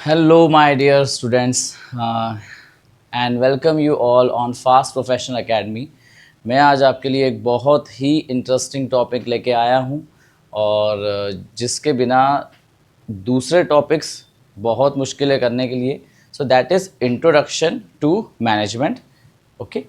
Hello, my dear students, and welcome you all on Fast Professional Academy. मैं आज आपके लिए एक बहुत ही इंटरेस्टिंग टॉपिक लेके आया हूँ और जिसके बिना दूसरे टॉपिक्स बहुत मुश्किल है करने के लिए. So that is introduction to management. Okay,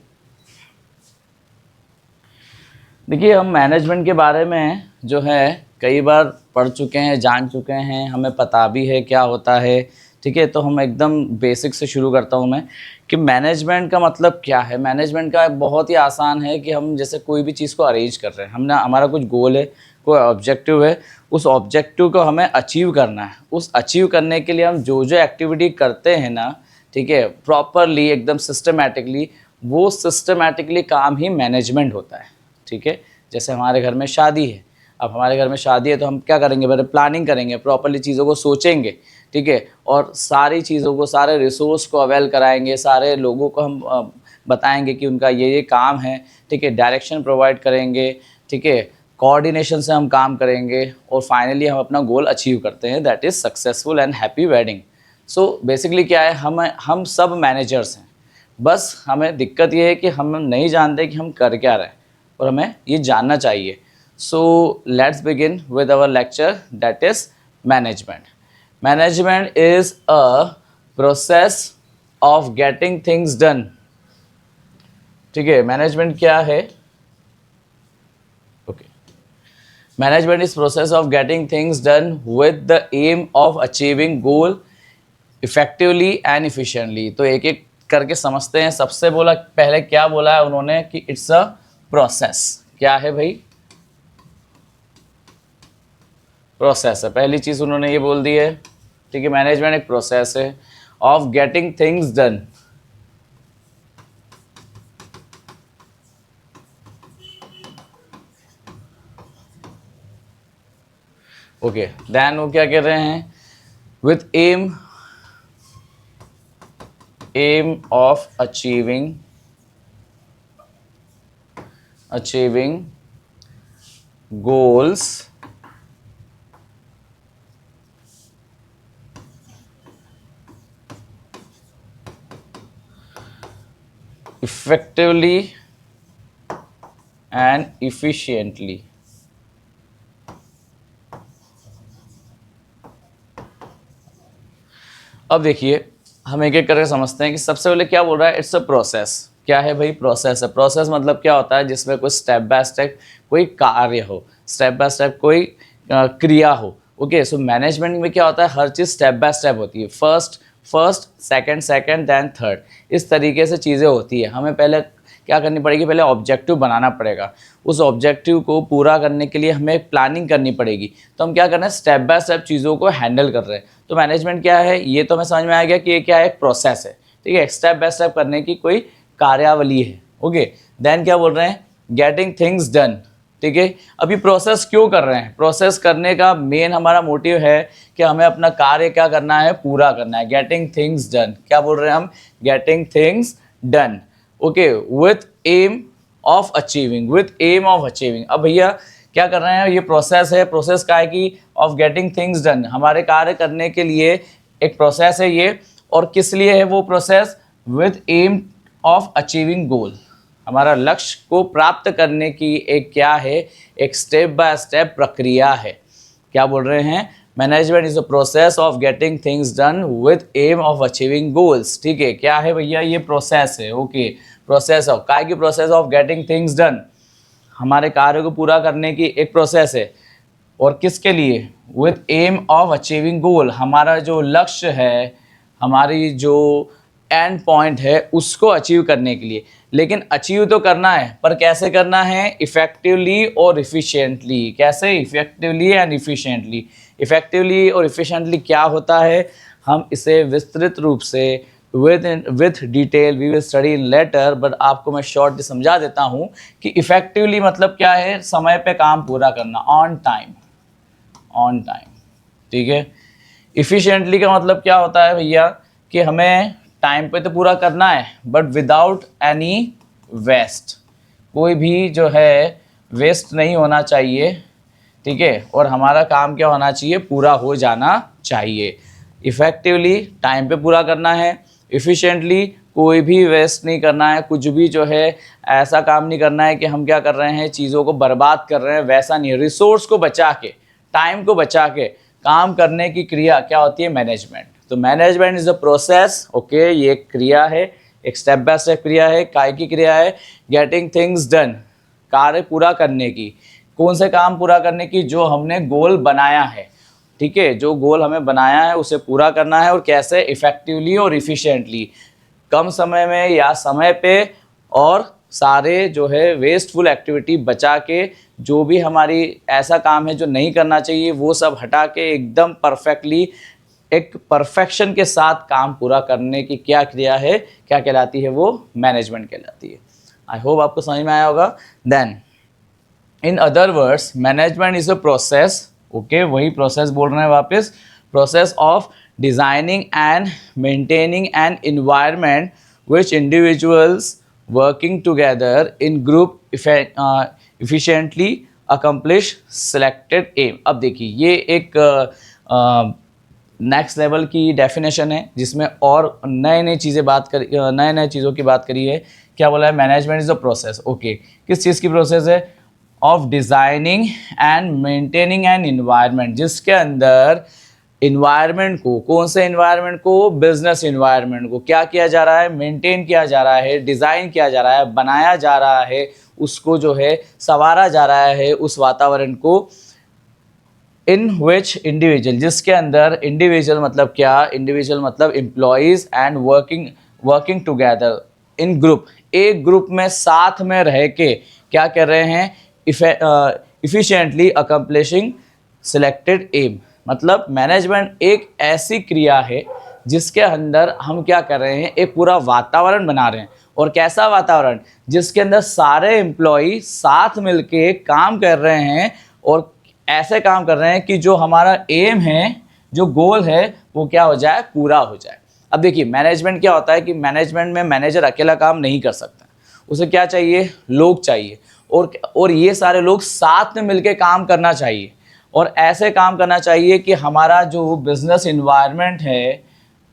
देखिए हम मैनेजमेंट के बारे में जो है कई बार पढ़ चुके हैं, जान चुके हैं, हमें पता भी है क्या होता है. ठीक है, तो हम एकदम बेसिक से शुरू करता हूँ मैं कि मैनेजमेंट का मतलब क्या है. मैनेजमेंट का बहुत ही आसान है कि हम जैसे कोई भी चीज़ को अरेंज कर रहे हैं, हम ना हमारा कुछ गोल है, कोई ऑब्जेक्टिव है, उस ऑब्जेक्टिव को हमें अचीव करना है. उस अचीव करने के लिए हम जो जो एक्टिविटी करते हैं ना, ठीक है, प्रॉपरली एकदम सिस्टमेटिकली, वो सिस्टमेटिकली काम ही मैनेजमेंट होता है. ठीक है, जैसे हमारे घर में शादी है. अब हमारे घर में शादी है तो हम क्या करेंगे, पहले प्लानिंग करेंगे, प्रॉपरली चीज़ों को सोचेंगे. ठीक है, और सारी चीज़ों को, सारे रिसोर्स को अवेल कराएंगे, सारे लोगों को हम बताएंगे कि उनका ये काम है. ठीक है, डायरेक्शन प्रोवाइड करेंगे. ठीक है, कोऑर्डिनेशन से हम काम करेंगे और फाइनली हम अपना गोल अचीव करते हैं. That is successful and happy wedding. So basically क्या है, हम सब मैनेजर्स हैं. बस हमें दिक्कत ये है कि हम नहीं जानते कि हम कर क्या रहे हैं और हमें ये जानना चाहिए. So let's begin with our lecture, that is management. Management is a process of getting things done. ठीक है, मैनेजमेंट क्या है? Okay, management is process of getting things done with the aim of achieving goal effectively and efficiently. तो एक एक करके समझते हैं. सबसे बोला, पहले क्या बोला है उन्होंने कि इट्स अ प्रोसेस. क्या है भाई? प्रोसेस है. पहली चीज़ उन्होंने ये बोल दी है. ठीक है, मैनेजमेंट एक प्रोसेस है of getting things done. Okay, then वो क्या कह रहे हैं? With aim of achieving goals effectively and efficiently. अब देखिए हम एक एक करके समझते हैं कि सबसे पहले क्या बोल रहा है. It's a process. क्या है भाई? प्रोसेस है. प्रोसेस मतलब क्या होता है? जिसमें कोई स्टेप बाय स्टेप कोई कार्य हो, स्टेप बाय स्टेप कोई क्रिया हो. ओके, सो मैनेजमेंट में क्या होता है? हर चीज़ स्टेप बाय स्टेप होती है. फर्स्ट सेकंड देन थर्ड, इस तरीके से चीज़ें होती है. हमें पहले क्या करनी पड़ेगी? पहले ऑब्जेक्टिव बनाना पड़ेगा. उस ऑब्जेक्टिव को पूरा करने के लिए हमें प्लानिंग करनी पड़ेगी. तो हम क्या कर रहे हैं? स्टेप बाय स्टेप चीज़ों को हैंडल कर रहे हैं. तो मैनेजमेंट क्या है, ये तो हमें समझ में आ गया कि ये क्या है? एक प्रोसेस है. ठीक है, स्टेप बाय स्टेप करने की कोई कार्यावली है. ओके, देन क्या बोल रहे हैं? Getting things done. ठीक है, अभी प्रोसेस क्यों कर रहे हैं? प्रोसेस करने का मेन हमारा मोटिव है कि हमें अपना कार्य क्या करना है? पूरा करना है. Getting things done. क्या बोल रहे हैं हम? Getting things done. Okay, with aim of achieving. अब भैया क्या कर रहे हैं? ये प्रोसेस है. प्रोसेस का है कि ऑफ गेटिंग थिंग्स डन, हमारे कार्य करने के लिए एक प्रोसेस है ये. और किस लिए है वो process? With aim of achieving goal, हमारा लक्ष्य को प्राप्त करने की एक क्या है? एक स्टेप बाय स्टेप प्रक्रिया है. क्या बोल रहे हैं? Management is a process of getting things done with aim of achieving goals. ठीक है, क्या है भैया? ये प्रोसेस है. ओके, प्रोसेस ऑफ काय की? Process of getting things done, हमारे कार्य को पूरा करने की एक प्रोसेस है. और किसके लिए? With aim of achieving goal, हमारा जो लक्ष्य है, हमारी जो एंड पॉइंट है, उसको अचीव करने के लिए. लेकिन अचीव तो करना है, पर कैसे करना है? इफेक्टिवली और इफिशिएंटली. कैसे? Effectively and efficiently. इफेक्टिवली और इफिशिएंटली क्या होता है? हम इसे विस्तृत रूप से with detail we will study in later, but आपको मैं शॉर्ट समझा देता हूँ कि इफेक्टिवली मतलब क्या है? समय पे काम पूरा करना, ऑन टाइम. ठीक है. इफिशिएंटली का मतलब क्या होता है भैया? कि हमें टाइम पे तो पूरा करना है, बट विदाउट एनी वेस्ट. कोई भी जो है वेस्ट नहीं होना चाहिए. ठीक है, और हमारा काम क्या होना चाहिए? पूरा हो जाना चाहिए. इफ़ेक्टिवली टाइम पे पूरा करना है, इफ़िशिएंटली कोई भी वेस्ट नहीं करना है, कुछ भी जो है ऐसा काम नहीं करना है कि हम क्या कर रहे हैं, चीज़ों को बर्बाद कर रहे हैं, वैसा नहीं है। रिसोर्स को बचा के, टाइम को बचा के काम करने की क्रिया क्या होती है, मैनेजमेंट। तो management is a process, okay, ये एक क्रिया है, एक स्टेप बाय स्टेप क्रिया है। काय की क्रिया है, गेटिंग थिंग्स डन, कार्य पूरा करने की। कौन से काम पूरा करने की, जो हमने गोल बनाया है, ठीक है, जो गोल हमें बनाया है उसे पूरा करना है। और कैसे, इफेक्टिवली और इफ़िशिएंटली, कम समय में या समय पे, और सारे जो है वेस्टफुल एक्टिविटी बचा के, जो भी हमारी ऐसा काम है जो नहीं करना चाहिए वो सब हटा के एकदम परफेक्टली, एक परफेक्शन के साथ काम पूरा करने की क्या क्रिया है, क्या कहलाती है, वो मैनेजमेंट कहलाती है। आई होप आपको समझ में आया होगा। Then in other words, management is a process, okay, वही प्रोसेस बोल रहे हैं वापस, process of designing and maintaining an environment which individuals working together in group efficiently accomplish selected aim। अब देखिए ये एक नेक्स्ट लेवल की डेफिनेशन है जिसमें और नए नए चीज़ों की बात करी है। क्या बोला है, management is a process, okay, किस चीज़ की प्रोसेस है, of designing and maintaining an environment, जिसके अंदर इन्वायरमेंट को, कौन से इन्वायरमेंट को, बिजनेस इन्वायरमेंट को क्या किया जा रहा है, मेंटेन किया जा रहा है, डिज़ाइन किया जा रहा है, बनाया जा रहा है, उसको जो है संवारा जा रहा है उस वातावरण को, इन विच इंडिविजुअल, जिसके अंदर इंडिविजुअल मतलब क्या, इंडिविजुअल मतलब employees and working together in group, एक ग्रुप में साथ में रह के क्या कर रहे हैं, इफिशिएंटली अकम्प्लिशिंग सिलेक्टेड एम। मतलब मैनेजमेंट एक ऐसी क्रिया है जिसके अंदर हम क्या कर रहे हैं, एक पूरा वातावरण बना रहे हैं। और कैसा वातावरण, जिसके अंदर सारे एम्प्लॉय साथ मिलके काम कर रहे हैं और ऐसे काम कर रहे हैं कि जो हमारा एम है, जो गोल है, वो क्या हो जाए, पूरा हो जाए। अब देखिए मैनेजमेंट क्या होता है कि मैनेजमेंट में मैनेजर अकेला काम नहीं कर सकता, उसे क्या चाहिए, लोग चाहिए, और ये सारे लोग साथ में मिलके काम करना चाहिए, और ऐसे काम करना चाहिए कि हमारा जो बिजनेस इन्वायरमेंट है,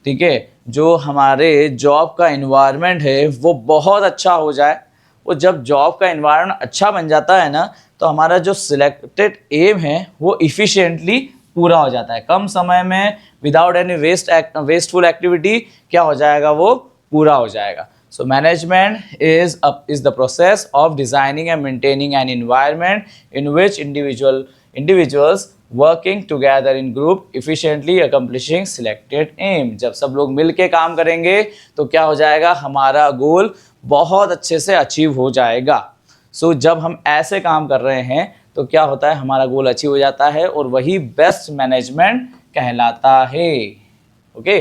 ठीक है, जो हमारे जॉब का इन्वायरमेंट है वो बहुत अच्छा हो जाए। और जब जॉब का इन्वायरमेंट अच्छा बन जाता है ना, तो हमारा जो सिलेक्टेड एम है वो इफ़िशिएंटली पूरा हो जाता है, कम समय में, विदाउट एनी वेस्टफुल एक्टिविटी, क्या हो जाएगा, वो पूरा हो जाएगा। So management is the process of designing and maintaining an environment in which individuals working together in group efficiently accomplishing selected aim। जब सब लोग मिल के काम करेंगे तो क्या हो जाएगा, हमारा गोल बहुत अच्छे से अचीव हो जाएगा। सो जब हम ऐसे काम कर रहे हैं तो क्या होता है, हमारा गोल अचीव हो जाता है, और वही बेस्ट मैनेजमेंट कहलाता है। Okay,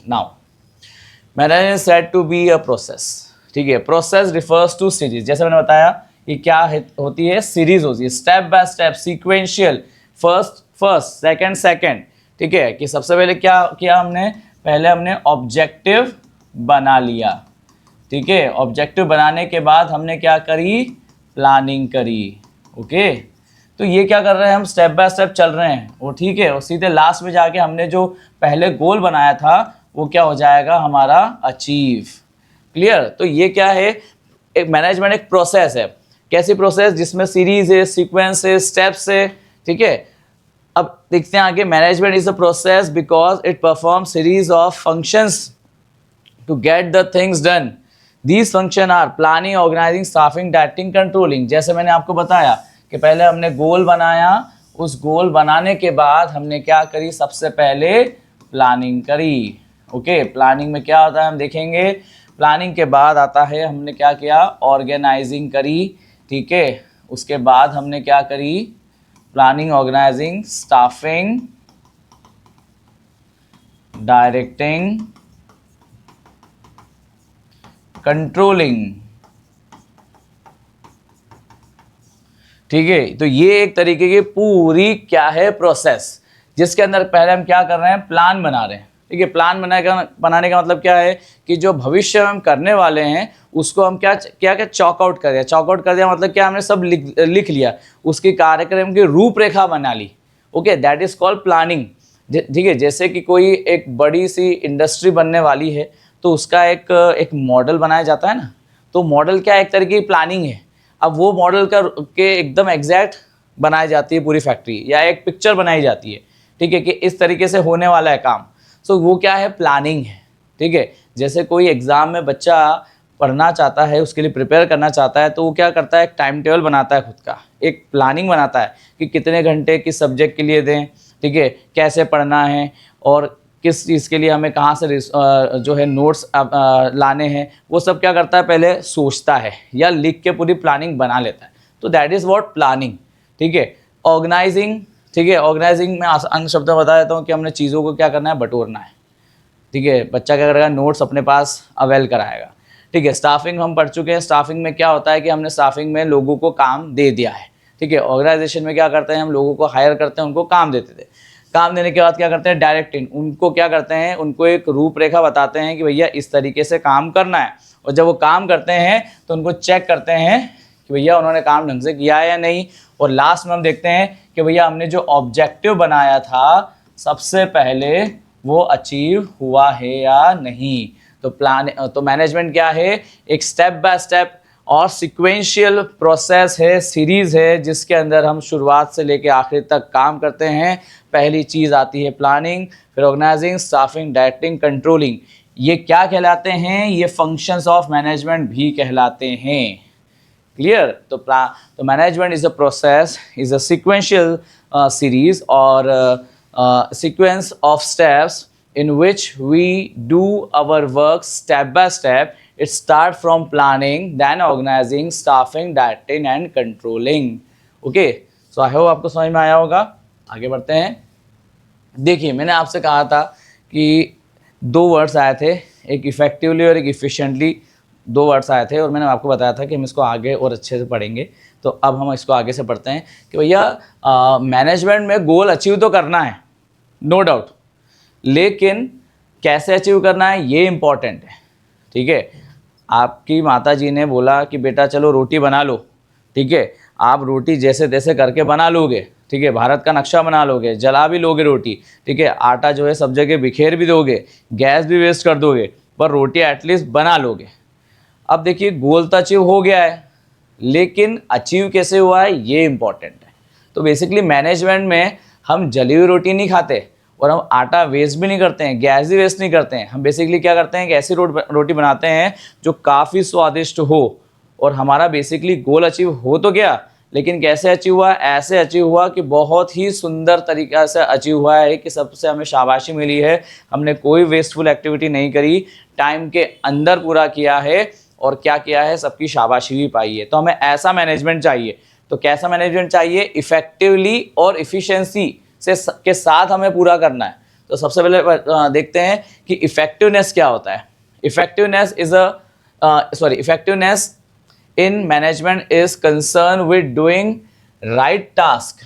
now management said to be a process, ठीक है। प्रोसेस रिफर्स टू सीरीज, जैसे मैंने बताया कि क्या होती है, सीरीज होती है, step by step, sequential, first second, ठीक है। कि सबसे पहले क्या किया हमने, पहले हमने ऑब्जेक्टिव बना लिया, ठीक है। ऑब्जेक्टिव बनाने के बाद हमने क्या करी, प्लानिंग करी, ओके। तो ये क्या कर रहे हैं हम, स्टेप बाय स्टेप चल रहे हैं, वो ठीक है। और सीधे लास्ट में जाके हमने जो पहले गोल बनाया था वो क्या हो जाएगा, हमारा अचीव। क्लियर। तो ये क्या है, एक मैनेजमेंट एक प्रोसेस है। कैसी प्रोसेस, जिसमें सीरीज है, सीक्वेंस है, स्टेप्स है, ठीक है। अब देखते हैं आगे, management is a process because it perform series of functions to get the things done. These function are planning, organising, staffing, directing, controlling. जैसे मैंने आपको बताया कि पहले हमने गोल बनाया, उस गोल बनाने के बाद हमने क्या करी, सबसे पहले प्लानिंग करी, ओके। प्लानिंग में क्या होता है हम देखेंगे। प्लानिंग के बाद आता है हमने क्या किया, ऑर्गेनाइजिंग करी, ठीक है। उसके बाद हमने क्या करी, planning, organising, staffing, directing, controlling, ठीक है। तो ये एक तरीके की पूरी क्या है, प्रोसेस, जिसके अंदर पहले हम क्या कर रहे हैं, प्लान बना रहे हैं, ठीक है। प्लान बनाने का मतलब क्या है कि जो भविष्य में हम करने वाले हैं उसको हम क्या चॉक आउट कर दिया। चॉक आउट कर दिया मतलब क्या, हमने सब लिख लिया, उसकी कार्यक्रम की रूपरेखा बना ली, okay. That is called planning. ठीक है, जैसे कि कोई एक बड़ी सी इंडस्ट्री बनने वाली है तो उसका एक मॉडल बनाया जाता है ना, तो मॉडल क्या एक तरीके की प्लानिंग है। अब वो मॉडल के एकदम एग्जैक्ट बनाई जाती है पूरी फैक्ट्री, या एक पिक्चर बनाई जाती है, ठीक है, कि इस तरीके से होने वाला है काम। सो वो क्या है, प्लानिंग है। ठीक है, जैसे कोई एग्ज़ाम में बच्चा पढ़ना चाहता है, उसके लिए प्रिपेयर करना चाहता है, तो वो क्या करता है, एक टाइम टेबल बनाता है, खुद का एक प्लानिंग बनाता है कि कितने घंटे किस सब्जेक्ट के लिए दें, ठीक है, कैसे पढ़ना है और किस चीज़ के लिए हमें कहाँ से जो है नोट्स लाने हैं, वो सब क्या करता है, पहले सोचता है या लिख के पूरी प्लानिंग बना लेता है। तो दैट इज़ व्हाट प्लानिंग। ठीक है, ऑर्गेनाइजिंग, ठीक है, ऑर्गेनाइजिंग में आसान शब्द में बता देता हूँ कि हमने चीज़ों को क्या करना है, बटोरना है। ठीक है, बच्चा क्या करेगा, नोट्स अपने पास अवेल कराएगा। ठीक है, स्टाफिंग हम पढ़ चुके हैं। स्टाफिंग में क्या होता है कि हमने स्टाफिंग में लोगों को काम दे दिया है। ठीक है, ऑर्गेनाइजेशन में क्या करते हैं, हम लोगों को हायर करते हैं, उनको काम देते थे। काम देने के बाद क्या करते हैं, डायरेक्टिंग, उनको क्या करते हैं, उनको एक रूपरेखा बताते हैं कि भैया इस तरीके से काम करना है। और जब वो काम करते हैं तो उनको चेक करते हैं कि भैया उन्होंने काम ढंग से किया है या नहीं। और लास्ट में हम देखते हैं कि भैया हमने जो ऑब्जेक्टिव बनाया था सबसे पहले वो अचीव हुआ है या नहीं। तो मैनेजमेंट क्या है, एक स्टेप बाय स्टेप और सिक्वेंशियल प्रोसेस है, सीरीज़ है, जिसके अंदर हम शुरुआत से लेकर आखिर तक काम करते हैं। पहली चीज़ आती है प्लानिंग, फिर ऑर्गेनाइजिंग, स्टाफिंग, डायरेक्टिंग, कंट्रोलिंग। ये क्या कहलाते हैं, ये फंक्शंस ऑफ मैनेजमेंट भी कहलाते हैं। क्लियर? तो management is a process, is a sequential series और sequence of steps in which we do our work step by step. It starts from planning, then organizing, staffing, directing and controlling. Okay, so I hope आपको समझ में आया होगा। आगे बढ़ते हैं। देखिए, मैंने आपसे कहा था कि दो वर्ड्स आए थे, एक इफेक्टिवली और एक इफिशिएंटली, दो वर्ड्स आए थे और मैंने आपको बताया था कि हम इसको आगे और अच्छे से पढ़ेंगे। तो अब हम इसको आगे से पढ़ते हैं कि भैया मैनेजमेंट में गोल अचीव तो करना है, नो डाउट, लेकिन कैसे अचीव करना है ये इम्पॉर्टेंट है। ठीक है, आपकी माता जी ने बोला कि बेटा चलो रोटी बना लो। ठीक है, आप रोटी जैसे तैसे करके बना लोगे, ठीक है, भारत का नक्शा बना लोगे, जला भी लोगे रोटी, ठीक है, आटा जो है सब जगह बिखेर भी दोगे, गैस भी वेस्ट कर दोगे, पर रोटी एटलीस्ट बना लोगे। अब देखिए, गोल तो अचीव हो गया है, लेकिन अचीव कैसे हुआ है ये इंपॉर्टेंट है। तो बेसिकली मैनेजमेंट में हम जली हुई रोटी नहीं खाते और हम आटा वेस्ट भी नहीं करते हैं, गैस भी वेस्ट नहीं करते हैं। हम बेसिकली क्या करते हैं कि ऐसी रोटी बनाते हैं जो काफ़ी स्वादिष्ट हो, और हमारा बेसिकली गोल अचीव हो तो गया, लेकिन कैसे अचीव हुआ, ऐसे अचीव हुआ कि बहुत ही सुंदर तरीक़ा से अचीव हुआ है कि सबसे हमें शाबाशी मिली है। हमने कोई वेस्टफुल एक्टिविटी नहीं करी, टाइम के अंदर पूरा किया है और क्या किया है, सबकी शाबाशी भी पाई है। तो हमें ऐसा मैनेजमेंट चाहिए। तो कैसा मैनेजमेंट चाहिए, इफेक्टिवली और इफ़िशेंसी से के साथ हमें पूरा करना है। तो सबसे पहले देखते हैं कि इफेक्टिवनेस क्या होता है। Effectiveness effectiveness in management is concern with doing right task,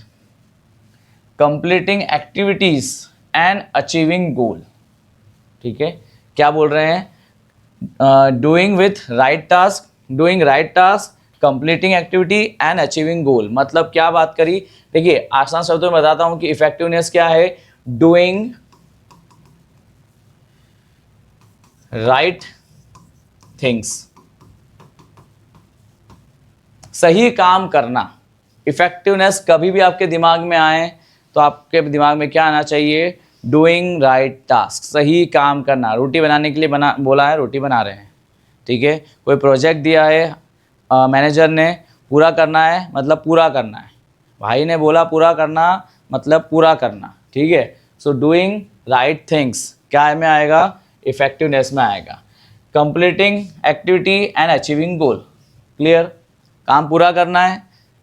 completing activities and achieving goal. ठीक है, क्या बोल रहे हैं, doing with right task, doing right task, completing activity and achieving goal. मतलब क्या बात करी, देखिए आसान शब्दों में बताता हूं कि इफेक्टिवनेस क्या है, डूइंग राइट थिंग्स, सही काम करना। इफेक्टिवनेस कभी भी आपके दिमाग में आए तो आपके दिमाग में क्या आना चाहिए, डूइंग राइट टास्क, सही काम करना। रोटी बनाने के लिए बोला है, रोटी बना रहे हैं। ठीक है, कोई प्रोजेक्ट दिया है मैनेजर ने, पूरा करना है मतलब पूरा करना है। भाई ने बोला पूरा करना मतलब पूरा करना। ठीक है, सो डूइंग राइट थिंग्स क्या में आएगा, इफेक्टिवनेस में आएगा। Completing activity and achieving goal, clear, काम पूरा करना है,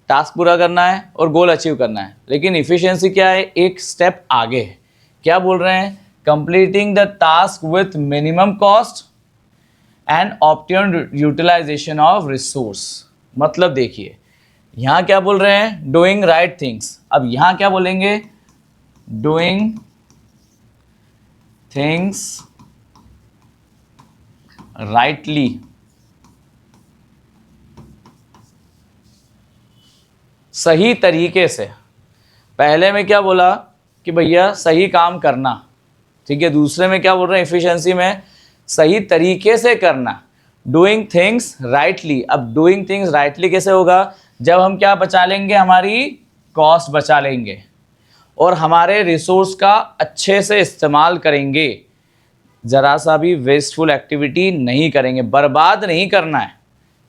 टास्क पूरा करना है और गोल अचीव करना है। लेकिन इफिशिएंसी क्या है, एक स्टेप आगे है। क्या बोल रहे हैं, completing the task with minimum cost and optimum utilisation of resource. मतलब देखिए यहाँ क्या बोल रहे हैं, डूइंग राइट थिंग्स। अब यहाँ क्या बोलेंगे, डूइंग थिंग्स राइटली, सही तरीके से। पहले में क्या बोला कि भैया सही काम करना, ठीक है। दूसरे में क्या बोल रहे हैं, एफिशिएंसी में सही तरीके से करना, डूइंग थिंग्स राइटली। अब डूइंग थिंग्स राइटली कैसे होगा, जब हम क्या बचा लेंगे, हमारी कॉस्ट बचा लेंगे और हमारे रिसोर्स का अच्छे से इस्तेमाल करेंगे, ज़रा सा भी वेस्टफुल एक्टिविटी नहीं करेंगे, बर्बाद नहीं करना है,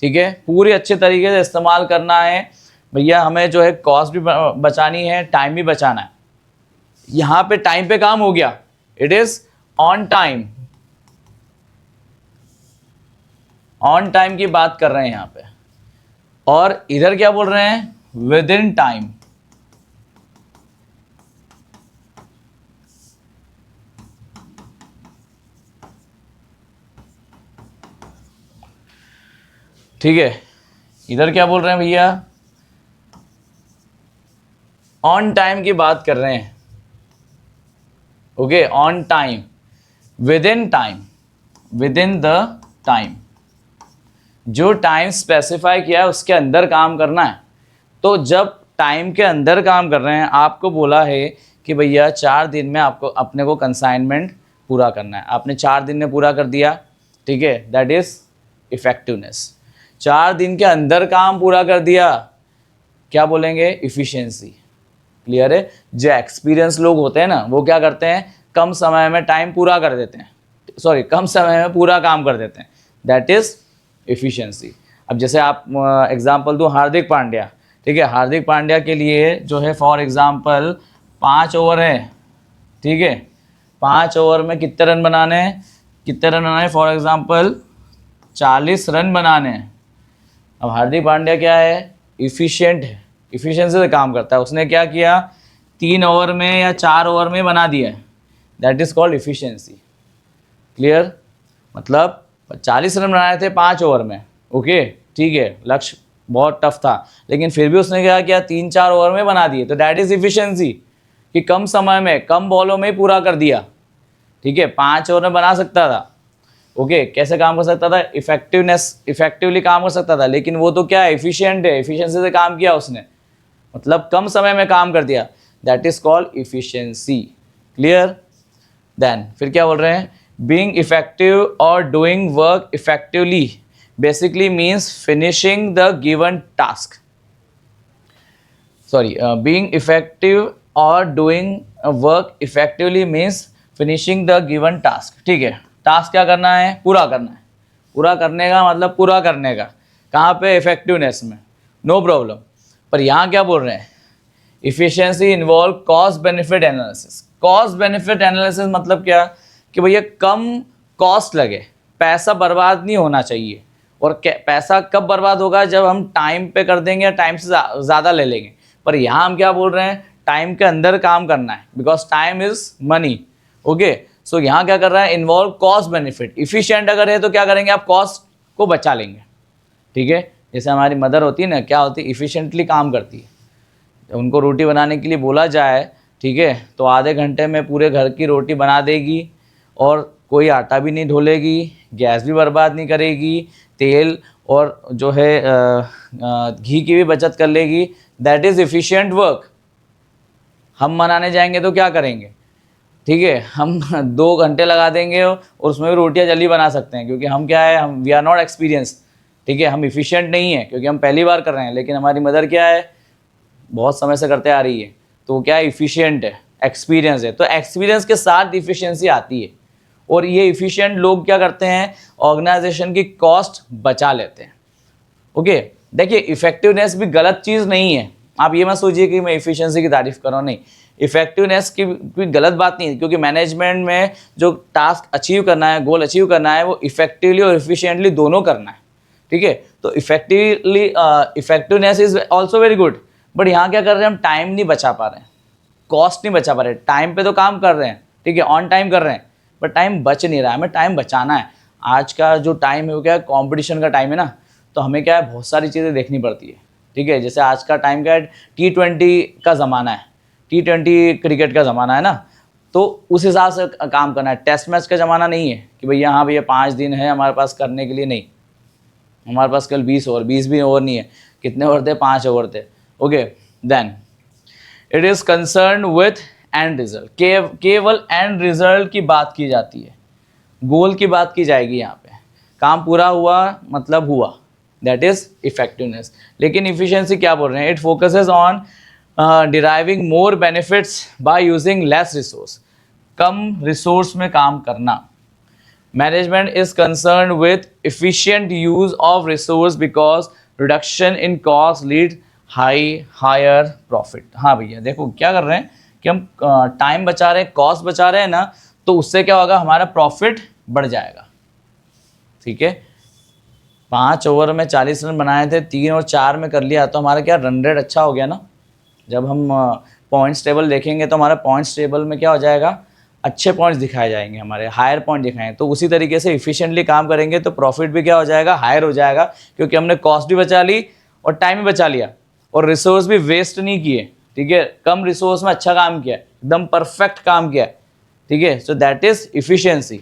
ठीक है। पूरे अच्छे तरीके से इस्तेमाल करना है भैया, हमें जो है कॉस्ट भी बचानी है, टाइम भी बचाना है। यहाँ पे टाइम पे काम हो गया, it is on time, on time की बात कर रहे हैं यहाँ पे। और इधर क्या बोल रहे हैं, विद इन टाइम, ठीक है। इधर क्या बोल रहे हैं भैया, ऑन टाइम की बात कर रहे हैं, okay. On time, with in time, with in the time, जो टाइम स्पेसिफाई किया है उसके अंदर काम करना है। तो जब टाइम के अंदर काम कर रहे हैं, आपको बोला है कि भैया 4 दिन में आपको अपने को कंसाइनमेंट पूरा करना है, आपने 4 दिन में पूरा कर दिया, ठीक है, दैट इज इफेक्टिवनेस। 4 दिन के अंदर काम पूरा कर दिया, क्या बोलेंगे, इफिशिएंसी। क्लियर है। जो एक्सपीरियंस लोग होते हैं ना, वो क्या करते हैं, कम समय में टाइम पूरा कर देते हैं, सॉरी कम समय में पूरा काम कर देते हैं, दैट इज इफिशिएंसी। अब जैसे आप एग्जांपल दूं, हार्दिक पांड्या, ठीक है, हार्दिक पांड्या के लिए जो है फॉर एग्जांपल 5 ओवर है, ठीक है। 5 ओवर में कितने रन बनाने हैं, कितने रन बनाने, फॉर एग्जांपल 40 रन बनाने हैं। अब हार्दिक पांड्या क्या है, इफिशिएंट है, इफिशिएंसी से काम करता है। उसने क्या किया, 3 ओवर में या 4 ओवर में बना दिया, that is called efficiency. Clear, मतलब 40 रन बनाए थे 5 ओवर में, ओके, ठीक है, लक्ष्य बहुत टफ था, लेकिन फिर भी उसने क्या किया, 3-4 ओवर में बना दिए, तो दैट इज इफिशिएंसी, कि कम समय में कम बॉलों में पूरा कर दिया, ठीक है। 5 ओवर में बना सकता था, ओके, कैसे काम कर सकता था, इफेक्टिवली काम कर सकता था, लेकिन वो तो क्या है, एफिशिएंट है, एफिशिएंसी से काम किया उसने, मतलब कम समय में काम कर दिया, that is called efficiency. Clear. Then फिर क्या बोल रहे हैं, बीइंग इफेक्टिव और doing work effectively basically means finishing the given task, sorry, being effective और doing work effectively means finishing the given task, ठीक है। टास्क क्या करना है, पूरा करना है, पूरा करने का मतलब पूरा करने का, कहाँ पे, इफेक्टिवनेस में, नो प्रॉब्लम। पर यहाँ क्या बोल रहे हैं, efficiency involve cost benefit analysis. Cost benefit analysis मतलब क्या, कि भैया कम कॉस्ट लगे, पैसा बर्बाद नहीं होना चाहिए। और पैसा कब बर्बाद होगा, जब हम टाइम पे कर देंगे या टाइम से ज़्यादा ले लेंगे। पर यहाँ हम क्या बोल रहे हैं, टाइम के अंदर काम करना है, because time is money, okay. So यहाँ क्या कर रहा है, इन्वॉल्व कॉस्ट बेनिफिट। इफिशिएंट अगर है तो क्या करेंगे, आप कॉस्ट को बचा लेंगे, ठीक है। जैसे हमारी मदर होती है ना, क्या होती है, इफिशिएंटली काम करती है। उनको रोटी बनाने के लिए बोला जाए, ठीक है, तो आधे घंटे में पूरे घर की रोटी बना देगी, और कोई आटा भी नहीं ढोलेगी, गैस भी बर्बाद नहीं करेगी, तेल और जो है घी की भी बचत कर लेगी, दैट इज़ एफिशिएंट वर्क। हम बनाने जाएंगे तो क्या करेंगे, ठीक है, हम 2 घंटे लगा देंगे और उसमें भी रोटियां जल्दी बना सकते हैं, क्योंकि हम क्या है, हम वी आर नॉट एक्सपीरियंस, ठीक है, हम इफिशिएंट नहीं है, क्योंकि हम पहली बार कर रहे हैं। लेकिन हमारी मदर क्या है, बहुत समय से करते आ रही है, तो वो क्या है, इफिशिएंट है, एक्सपीरियंस है। तो एक्सपीरियंस के साथ इफिशियंसी आती है, और ये इफिशिएंट लोग क्या करते हैं, ऑर्गेनाइजेशन की कॉस्ट बचा लेते हैं, ओके। देखिए, इफेक्टिवनेस भी गलत चीज़ नहीं है, आप ये मत सोचिए कि मैं इफिशियंसी की तारीफ कर रहा हूँ, नहीं, इफेक्टिवनेस की कोई गलत बात नहीं है, क्योंकि मैनेजमेंट में जो टास्क अचीव करना है, गोल अचीव करना है, वो इफेक्टिवली और इफिशिएंटली दोनों करना है, ठीक है। तो effectiveness is also very good, but यहाँ क्या कर रहे हैं, हम टाइम नहीं बचा पा रहे हैं, कॉस्ट नहीं बचा पा रहे। टाइम पे तो काम कर रहे हैं, ठीक है, ऑन टाइम कर रहे हैं, बट टाइम बच नहीं रहा है, हमें टाइम बचाना है। आज का जो टाइम है वो क्या है, कॉम्पिटिशन का टाइम है ना, तो हमें क्या है, बहुत सारी चीज़ें देखनी पड़ती है, ठीक है। जैसे आज का टाइम क्या है, T20 का ज़माना है, T20 क्रिकेट का ज़माना है ना, तो उस हिसाब से काम करना है। टेस्ट मैच का ज़माना नहीं है कि भैया हाँ भैया 5 दिन है हमारे पास करने के लिए, नहीं, हमारे पास कल 20 ओवर, 20 भी ओवर नहीं है, कितने ओवर थे, 5 ओवर थे, okay. Then it is concern with end result, केवल एंड रिजल्ट की बात की जाती है, गोल की बात की जाएगी यहाँ पे। काम पूरा हुआ मतलब हुआ, दैट इज इफेक्टिवनेस। लेकिन इफिशियंसी क्या बोल रहे हैं? It focuses on deriving more benefits by using less resource, come resource में काम करना। Management is concern with efficient use of resource because reduction in cost lead hire profit. हाँ भैया देखो क्या कर रहे हैं कि हम टाइम बचा रहे हैं, कॉस्ट बचा रहे हैं ना, तो उससे क्या होगा, हमारा प्रॉफिट बढ़ जाएगा। ठीक है, 5 ओवर में 40 रन बनाए थे, 3 और 4 में कर लिया, तो हमारा क्या रन रेट अच्छा हो गया ना। जब हम पॉइंट्स टेबल देखेंगे तो हमारा पॉइंट्स टेबल में क्या हो जाएगा, अच्छे पॉइंट्स दिखाए जाएंगे, हमारे हायर पॉइंट दिखाएंगे। तो उसी तरीके से इफिशिएंटली काम करेंगे तो प्रॉफिट भी क्या हो जाएगा, हायर हो जाएगा, क्योंकि हमने कॉस्ट भी बचा ली और टाइम भी बचा लिया और रिसोर्स भी वेस्ट नहीं किए। ठीक है, कम रिसोर्स में अच्छा काम किया, एकदम परफेक्ट काम किया। ठीक है, so that is efficiency.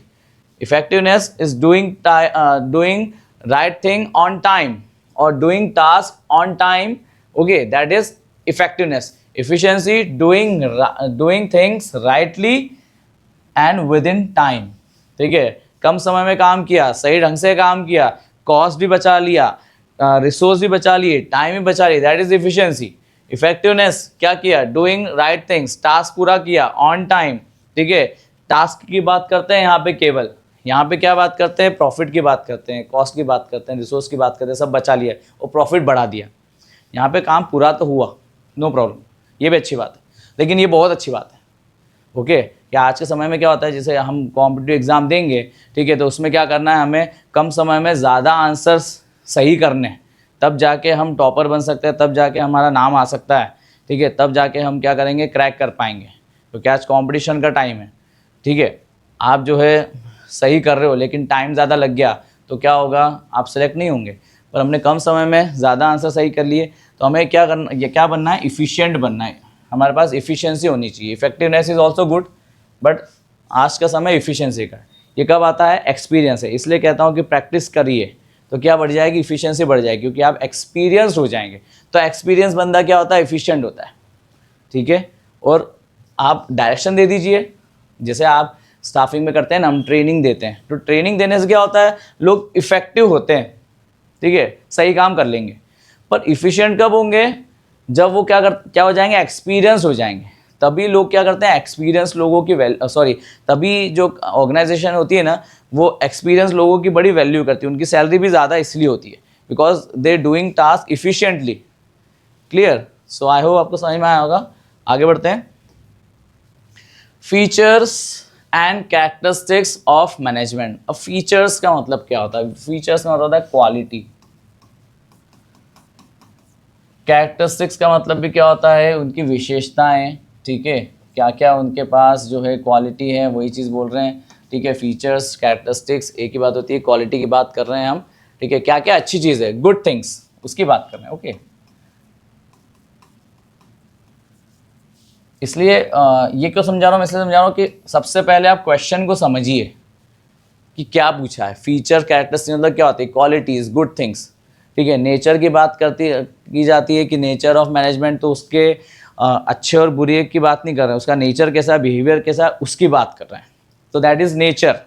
Effectiveness is doing right thing on time or doing task on time. Okay, that is effectiveness. Efficiency, doing things rightly and within time. ठीक है, कम समय में काम किया, सही ढंग से काम किया, कॉस्ट भी बचा लिया, रिसोर्स भी बचा लिए, टाइम भी बचा लिया, दैट इज इफिशियंसी। इफेक्टिवनेस क्या किया, डूइंग राइट थिंग्स, टास्क पूरा किया ऑन टाइम। ठीक है, टास्क की बात करते हैं यहाँ पे, केवल यहाँ पे क्या बात करते हैं, प्रॉफिट की बात करते हैं, कॉस्ट की बात करते हैं, रिसोर्स की बात करते हैं, सब बचा लिया और प्रॉफिट बढ़ा दिया। यहाँ पे काम पूरा तो हुआ, नो प्रॉब्लम, ये भी अच्छी बात है। लेकिन ये बहुत अच्छी बात है, ओके, कि आज के समय में क्या होता है, जैसे हम कॉम्पिटिटिव एग्जाम देंगे, ठीक है, तो उसमें क्या करना है, हमें कम समय में ज़्यादा आंसर्स सही करने हैं, तब जाके हम टॉपर बन सकते हैं, तब जाके हमारा नाम आ सकता है। ठीक है, तब जाके हम क्या करेंगे, क्रैक कर पाएंगे, क्योंकि आज कॉम्पिटिशन का टाइम है। ठीक है, आप जो है सही कर रहे हो लेकिन टाइम ज़्यादा लग गया तो क्या होगा, आप सेलेक्ट नहीं होंगे। पर हमने कम समय में ज़्यादा आंसर सही कर लिए, तो हमें क्या करना, ये क्या बनना है, इफ़िशिएंट बनना है। हमारे पास इफ़िशियंसी होनी चाहिए। Effectiveness is also good, but आज का समय इफ़िशियंसी का है। ये कब आता है, एक्सपीरियंस है। इसलिए कहता हूँ कि प्रैक्टिस करिए तो क्या बढ़ जाएगी, इफ़िशियंसी बढ़ जाएगी, क्योंकि आप एक्सपीरियंस हो जाएंगे। तो एक्सपीरियंस बंदा क्या होता है, इफ़िशियंट होता है। ठीक है, और आप डायरेक्शन दे दीजिए, जैसे आप स्टाफिंग में करते हैं ना, हम ट्रेनिंग देते हैं, तो ट्रेनिंग देने से क्या होता है, लोग इफेक्टिव होते हैं। ठीक है, सही काम कर लेंगे। पर इफ़िशिएंट कब होंगे, जब वो क्या हो जाएंगे, एक्सपीरियंस हो जाएंगे। तभी लोग क्या करते हैं, एक्सपीरियंस लोगों की तभी जो ऑर्गेनाइजेशन होती है ना, वो एक्सपीरियंस लोगों की बड़ी वैल्यू करती है, उनकी सैलरी भी ज़्यादा इसलिए होती है, because they doing task efficiently. Clear? So I hope आपको समझ में आया होगा। आगे बढ़ते हैं। Features and characteristics of management. अब फीचर्स का मतलब क्या होता है, फीचर्स का मतलब होता है क्वालिटी। कैरेक्टरिस्टिक्स का मतलब भी क्या होता है, उनकी विशेषताएं। ठीक है, क्या क्या उनके पास जो है क्वालिटी है, वही चीज़ बोल रहे हैं। ठीक है, फीचर्स कैरेक्टरिस्टिक्स एक ही बात होती है, क्वालिटी की बात कर रहे हैं हम। ठीक है, क्या क्या अच्छी चीज़ है, गुड थिंग्स, उसकी बात कर रहे हैं। ओके, इसलिए ये क्यों समझा रहा हूँ, मैं इसलिए समझा रहा हूँ कि सबसे पहले आप क्वेश्चन को समझिए कि क्या पूछा है। फीचर कैरेक्टरिस्टिक मतलब क्या होती है, क्वालिटीज़, गुड थिंग्स। ठीक है, नेचर की बात की जाती है कि नेचर ऑफ मैनेजमेंट, तो उसके अच्छे और बुरे की बात नहीं कर रहे हैं, उसका नेचर कैसा है, बिहेवियर कैसा है, उसकी बात कर रहे हैं। तो दैट इज़ नेचर।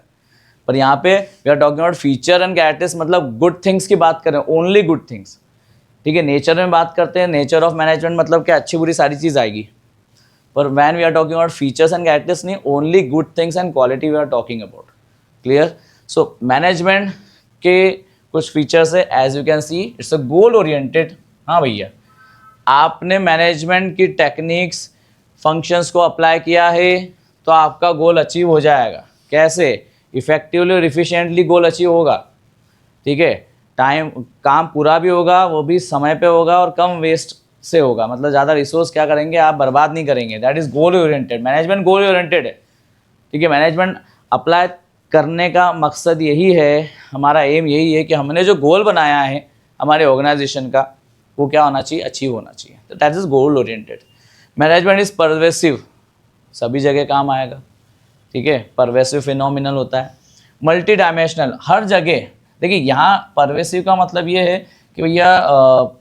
पर यहाँ पे we are talking about feature and characteristics, मतलब गुड थिंग्स की बात कर रहे हैं, ओनली गुड थिंग्स। ठीक है, नेचर में बात करते हैं, नेचर ऑफ मैनेजमेंट मतलब क्या, अच्छी बुरी सारी चीज़ आएगी। पर when we are talking about features and characteristics नहीं, only good things and quality we are talking about. Clear? So management के कुछ फीचर्स है, as you can see it's a goal oriented। हाँ भैया, आपने मैनेजमेंट की टेक्निक्स, फंक्शंस को apply किया है तो आपका गोल अचीव हो जाएगा। कैसे? इफेक्टिवली और इफिशिएंटली गोल अचीव होगा। ठीक है, काम पूरा भी होगा, वो भी समय पे होगा और कम वेस्ट से होगा, मतलब ज़्यादा रिसोर्स क्या करेंगे, आप बर्बाद नहीं करेंगे। That is goal oriented. Management goal oriented है। ठीक है, मैनेजमेंट अप्लाई करने का मकसद यही है, हमारा एम यही है कि हमने जो गोल बनाया है हमारे ऑर्गेनाइजेशन का, वो क्या होना चाहिए, अचीव होना चाहिए। तो that is goal oriented. Management is pervasive, सभी जगह काम आएगा। ठीक है, परवेसिव फिनोमिनल होता है, मल्टी डायमेंशनल, हर जगह। देखिए यहाँ परवेसिव का मतलब ये है कि भैया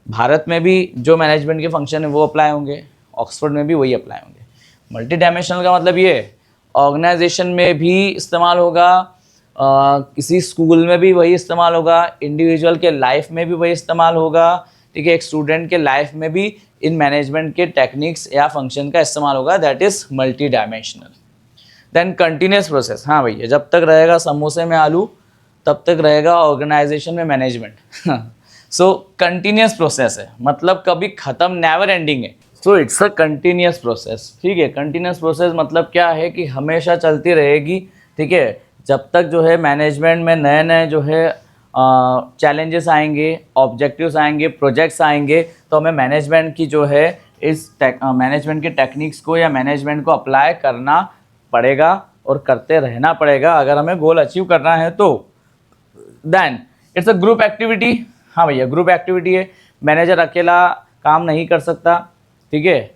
भारत में भी जो मैनेजमेंट के फंक्शन है वो अप्लाई होंगे, ऑक्सफोर्ड में भी वही अप्लाई होंगे। मल्टी डायमेंशनल का मतलब ये ऑर्गेनाइजेशन में भी इस्तेमाल होगा, किसी स्कूल में भी वही इस्तेमाल होगा, इंडिविजुअल के लाइफ में भी वही इस्तेमाल होगा, ठीक है, एक स्टूडेंट के लाइफ में भी इन मैनेजमेंट के टेक्निक्स या फंक्शन का इस्तेमाल होगा, that is multi dimensional. Then continuous process, हाँ भैया, जब तक रहेगा समोसे में आलू तब तक रहेगा ऑर्गेनाइजेशन में मैनेजमेंट। सो कंटिन्यूस प्रोसेस है, मतलब कभी ख़त्म, नेवर एंडिंग है। So it's a continuous process, ठीक है। कंटिन्यूस प्रोसेस मतलब क्या है कि हमेशा चलती रहेगी, ठीक है, जब तक जो है मैनेजमेंट में नए नए जो है चैलेंजेस आएंगे, ऑब्जेक्टिव्स आएंगे, प्रोजेक्ट्स आएंगे, तो हमें मैनेजमेंट की जो है इस मैनेजमेंट के टेक्निक्स को या मैनेजमेंट को अप्लाई करना पड़ेगा और करते रहना पड़ेगा अगर हमें गोल अचीव करना है तो। Then it's a group activity, हाँ भैया ग्रुप एक्टिविटी है, मैनेजर अकेला काम नहीं कर सकता, ठीक है,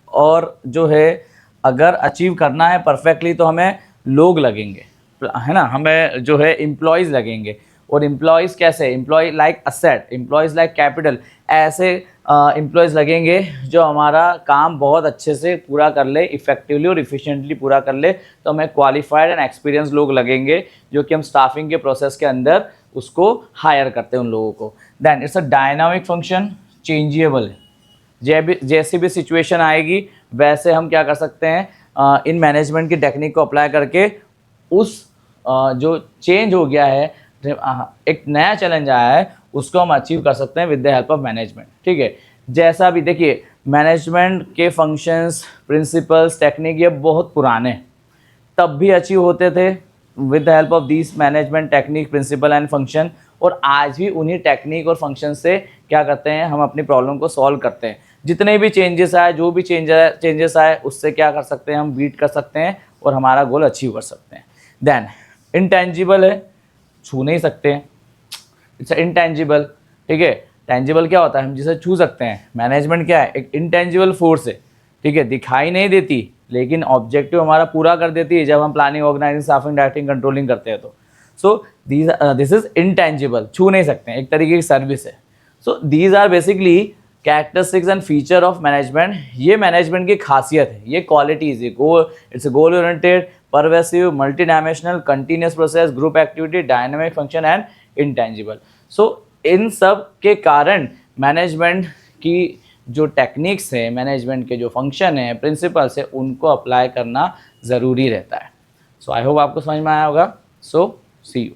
और जो है अगर अचीव करना है परफेक्टली तो हमें लोग लगेंगे, है ना, हमें जो है एम्प्लॉयज़ लगेंगे। और एम्प्लॉयज़ कैसे, employ like asset, employees like capital, ऐसे एम्प्लॉयज़ लगेंगे जो हमारा काम बहुत अच्छे से पूरा कर ले, इफेक्टिवली और इफिशिएंटली पूरा कर ले, तो हमें क्वालिफाइड एंड एक्सपीरियंस लोग लगेंगे जो कि हम स्टाफिंग के प्रोसेस के अंदर उसको हायर करते हैं उन लोगों को। Then it's a dynamic function, changeable है, जैसी भी सिचुएशन आएगी वैसे हम क्या कर सकते हैं, इन मैनेजमेंट की टेक्निक को अप्लाई करके उस जो चेंज हो गया है, एक नया चैलेंज आया है, उसको हम अचीव कर सकते हैं with the help of management, ठीक है। जैसा भी देखिए मैनेजमेंट के फंक्शंस, प्रिंसिपल्स, टेक्निक ये बहुत पुराने तब भी अचीव होते थे with the help of this management technique, principle and function, और आज भी उन्हीं टेक्निक और फंक्शन से क्या करते हैं, हम अपनी प्रॉब्लम को सॉल्व करते हैं। जितने भी चेंजेस आए, जो भी चेंजेस आए, उससे क्या कर सकते हैं, हम बीट कर सकते हैं और हमारा गोल अचीव कर सकते हैं। देन इंटेंजिबल है, छू नहीं सकते हैं, इट्स इंटेंजिबल, ठीक है। टेंजिबल क्या होता है, हम जिसे छू सकते हैं। मैनेजमेंट क्या है, एक इंटेंजिबल फोर्स है, ठीक है, दिखाई नहीं देती लेकिन ऑब्जेक्टिव हमारा पूरा कर देती है जब हम planning, organising, staffing, directing, controlling करते हैं तो। सो दिस इज इंटेंजिबल, छू नहीं सकते हैं, एक तरीके की सर्विस है। So these are basically characteristics and feature of management, ये मैनेजमेंट की खासियत है, ये क्वालिटीज है। It's goal oriented, pervasive, multi dimensional, continuous process, group activity, dynamic function and intangible. So इन सब के कारण मैनेजमेंट की जो टेक्निक्स हैं, मैनेजमेंट के जो फंक्शन हैं, प्रिंसिपल्स हैं, उनको अप्लाई करना ज़रूरी रहता है। सो आई होप आपको समझ में आया होगा। सो सी यू।